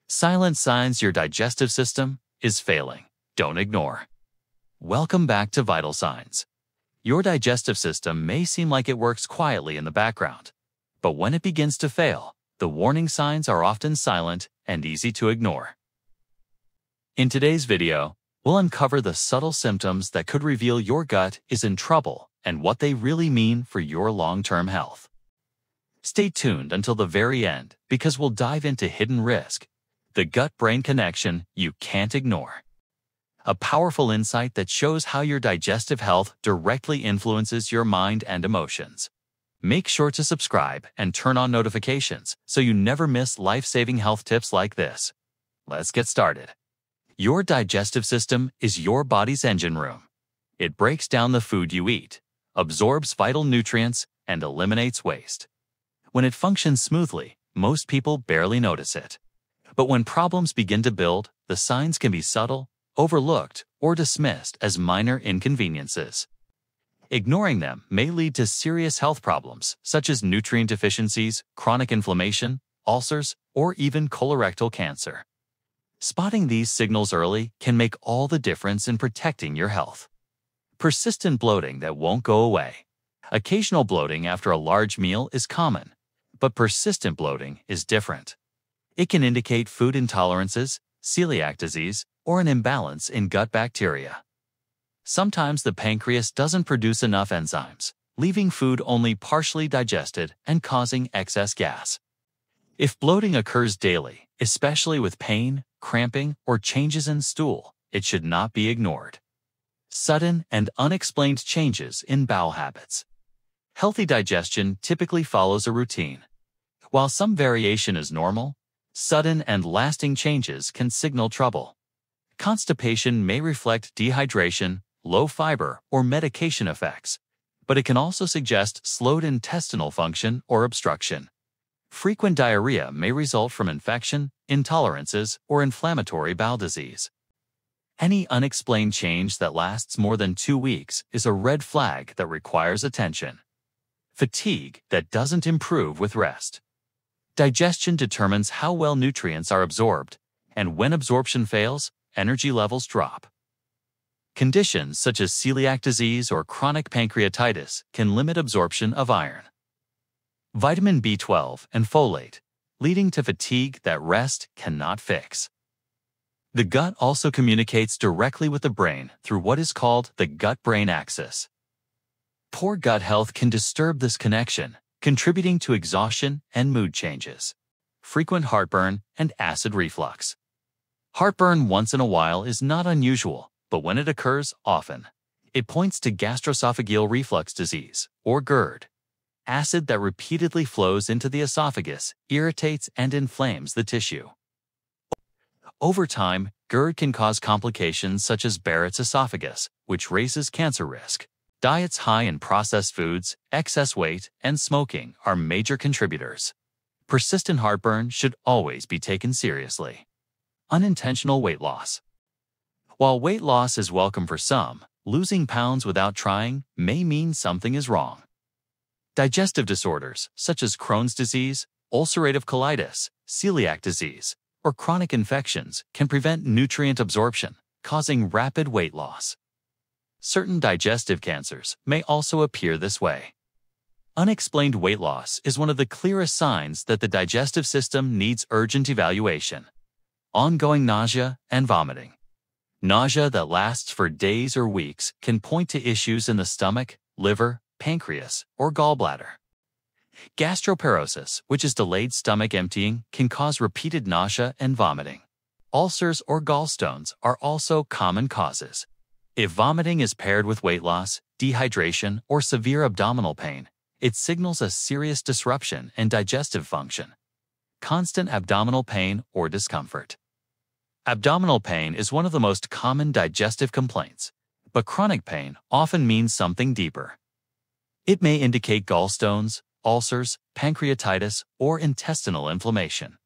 Silent signs your digestive system is failing. Don't ignore. Welcome back to Vital Signs. Your digestive system may seem like it works quietly in the background, but when it begins to fail, the warning signs are often silent and easy to ignore. In today's video, we'll uncover the subtle symptoms that could reveal your gut is in trouble and what they really mean for your long-term health. Stay tuned until the very end because we'll dive into hidden risk, the gut-brain connection you can't ignore. A powerful insight that shows how your digestive health directly influences your mind and emotions. Make sure to subscribe and turn on notifications so you never miss life-saving health tips like this. Let's get started. Your digestive system is your body's engine room. It breaks down the food you eat, absorbs vital nutrients, and eliminates waste. When it functions smoothly, most people barely notice it. But when problems begin to build, the signs can be subtle, overlooked, or dismissed as minor inconveniences. Ignoring them may lead to serious health problems such as nutrient deficiencies, chronic inflammation, ulcers, or even colorectal cancer. Spotting these signals early can make all the difference in protecting your health. Persistent bloating that won't go away. Occasional bloating after a large meal is common, but persistent bloating is different. It can indicate food intolerances, celiac disease, or an imbalance in gut bacteria. Sometimes the pancreas doesn't produce enough enzymes, leaving food only partially digested and causing excess gas. If bloating occurs daily, especially with pain, cramping, or changes in stool, it should not be ignored. Sudden and unexplained changes in bowel habits. Healthy digestion typically follows a routine. While some variation is normal, sudden and lasting changes can signal trouble. Constipation may reflect dehydration, low fiber, or medication effects, but it can also suggest slowed intestinal function or obstruction. Frequent diarrhea may result from infection, intolerances, or inflammatory bowel disease. Any unexplained change that lasts more than 2 weeks is a red flag that requires attention. Fatigue that doesn't improve with rest. Digestion determines how well nutrients are absorbed, and when absorption fails, energy levels drop. Conditions such as celiac disease or chronic pancreatitis can limit absorption of iron, vitamin B12, and folate, leading to fatigue that rest cannot fix. The gut also communicates directly with the brain through what is called the gut-brain axis. Poor gut health can disturb this connection, contributing to exhaustion and mood changes, frequent heartburn, and acid reflux. Heartburn once in a while is not unusual, but when it occurs often, it points to gastroesophageal reflux disease, or GERD. Acid that repeatedly flows into the esophagus irritates and inflames the tissue. Over time, GERD can cause complications such as Barrett's esophagus, which raises cancer risk. Diets high in processed foods, excess weight, and smoking are major contributors. Persistent heartburn should always be taken seriously. Unintentional weight loss. While weight loss is welcome for some, losing pounds without trying may mean something is wrong. Digestive disorders such as Crohn's disease, ulcerative colitis, celiac disease, or chronic infections can prevent nutrient absorption, causing rapid weight loss. Certain digestive cancers may also appear this way. Unexplained weight loss is one of the clearest signs that the digestive system needs urgent evaluation. Ongoing nausea and vomiting. Nausea that lasts for days or weeks can point to issues in the stomach, liver, pancreas, or gallbladder. Gastroparesis, which is delayed stomach emptying, can cause repeated nausea and vomiting. Ulcers or gallstones are also common causes. If vomiting is paired with weight loss, dehydration, or severe abdominal pain, it signals a serious disruption in digestive function. Constant abdominal pain or discomfort. Abdominal pain is one of the most common digestive complaints, but chronic pain often means something deeper. It may indicate gallstones, ulcers, pancreatitis, or intestinal inflammation.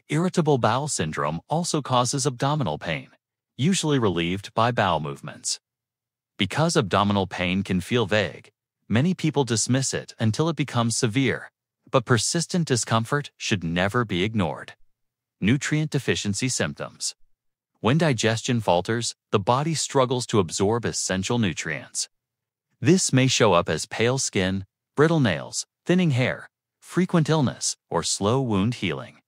Irritable bowel syndrome also causes abdominal pain, usually relieved by bowel movements. Because abdominal pain can feel vague, many people dismiss it until it becomes severe, but persistent discomfort should never be ignored. nutrient deficiency symptoms. When digestion falters, the body struggles to absorb essential nutrients. This may show up as pale skin, brittle nails, thinning hair, frequent illness, or slow wound healing.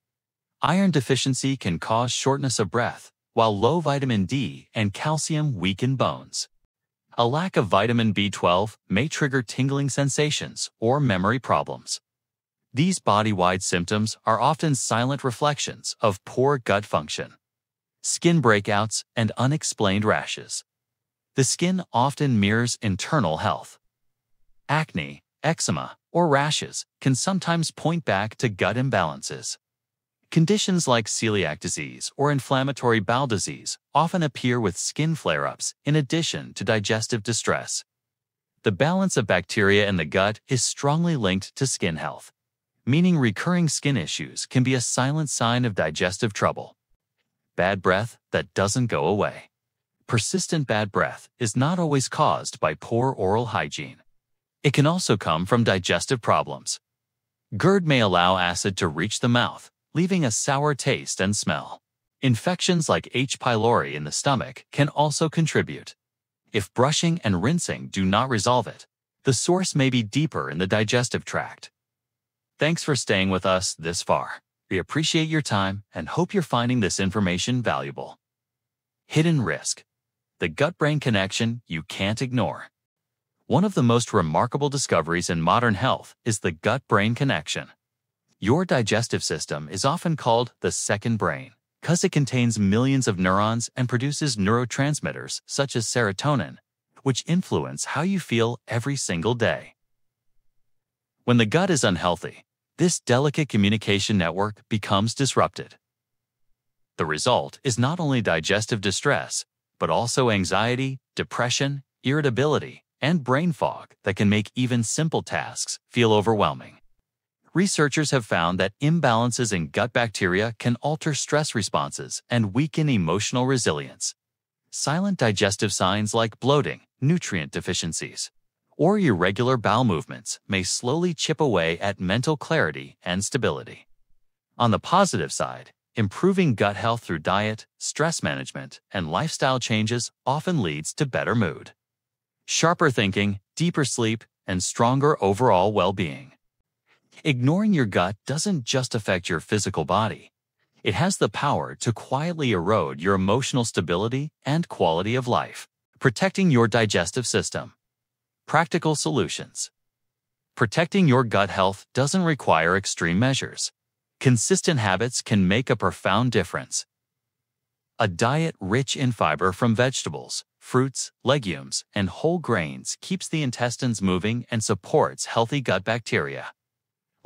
Iron deficiency can cause shortness of breath, while low vitamin D and calcium weaken bones. A lack of vitamin B12 may trigger tingling sensations or memory problems. These body-wide symptoms are often silent reflections of poor gut function. Skin breakouts and unexplained rashes. The skin often mirrors internal health. Acne, eczema, or rashes can sometimes point back to gut imbalances. Conditions like celiac disease or inflammatory bowel disease often appear with skin flare-ups in addition to digestive distress. The balance of bacteria in the gut is strongly linked to skin health, meaning recurring skin issues can be a silent sign of digestive trouble. Bad breath that doesn't go away. Persistent bad breath is not always caused by poor oral hygiene. It can also come from digestive problems. GERD may allow acid to reach the mouth, leaving a sour taste and smell. Infections like H. pylori in the stomach can also contribute. If brushing and rinsing do not resolve it, the source may be deeper in the digestive tract. Thanks for staying with us this far. We appreciate your time and hope you're finding this information valuable. Hidden risk. The gut-brain connection you can't ignore. One of the most remarkable discoveries in modern health is the gut-brain connection. Your digestive system is often called the second brain because it contains millions of neurons and produces neurotransmitters such as serotonin, which influence how you feel every single day. When the gut is unhealthy, this delicate communication network becomes disrupted. The result is not only digestive distress, but also anxiety, depression, irritability, and brain fog that can make even simple tasks feel overwhelming. Researchers have found that imbalances in gut bacteria can alter stress responses and weaken emotional resilience. Silent digestive signs like bloating, nutrient deficiencies, or irregular bowel movements may slowly chip away at mental clarity and stability. On the positive side, improving gut health through diet, stress management, and lifestyle changes often leads to better mood, sharper thinking, deeper sleep, and stronger overall well-being. Ignoring your gut doesn't just affect your physical body. It has the power to quietly erode your emotional stability and quality of life. Protecting your digestive system. Practical solutions. Protecting your gut health doesn't require extreme measures. Consistent habits can make a profound difference. A diet rich in fiber from vegetables, fruits, legumes, and whole grains keeps the intestines moving and supports healthy gut bacteria.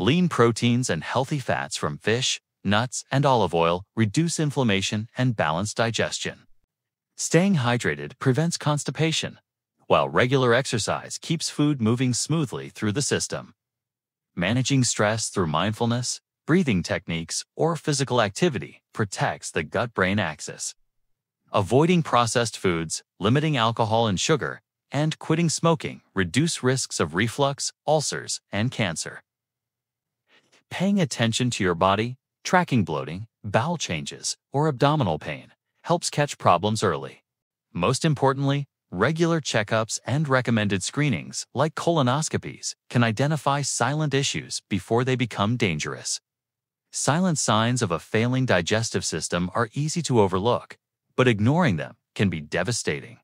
Lean proteins and healthy fats from fish, nuts, and olive oil reduce inflammation and balance digestion. Staying hydrated prevents constipation, while regular exercise keeps food moving smoothly through the system. Managing stress through mindfulness, breathing techniques, or physical activity protects the gut-brain axis. Avoiding processed foods, limiting alcohol and sugar, and quitting smoking reduce risks of reflux, ulcers, and cancer. Paying attention to your body, tracking bloating, bowel changes, or abdominal pain helps catch problems early. Most importantly, regular checkups and recommended screenings like colonoscopies can identify silent issues before they become dangerous. Silent signs of a failing digestive system are easy to overlook, but ignoring them can be devastating.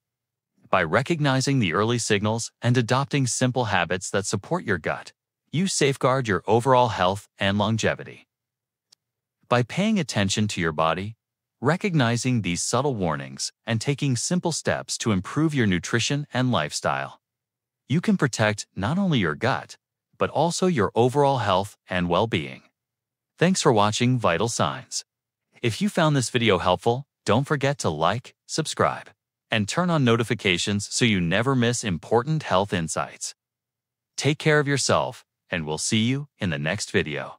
By recognizing the early signals and adopting simple habits that support your gut, you safeguard your overall health and longevity. By paying attention to your body, recognizing these subtle warnings, and taking simple steps to improve your nutrition and lifestyle, you can protect not only your gut, but also your overall health and well-being. Thanks for watching Vital Signs. If you found this video helpful, don't forget to like, subscribe, and turn on notifications so you never miss important health insights. Take care of yourself, and we'll see you in the next video.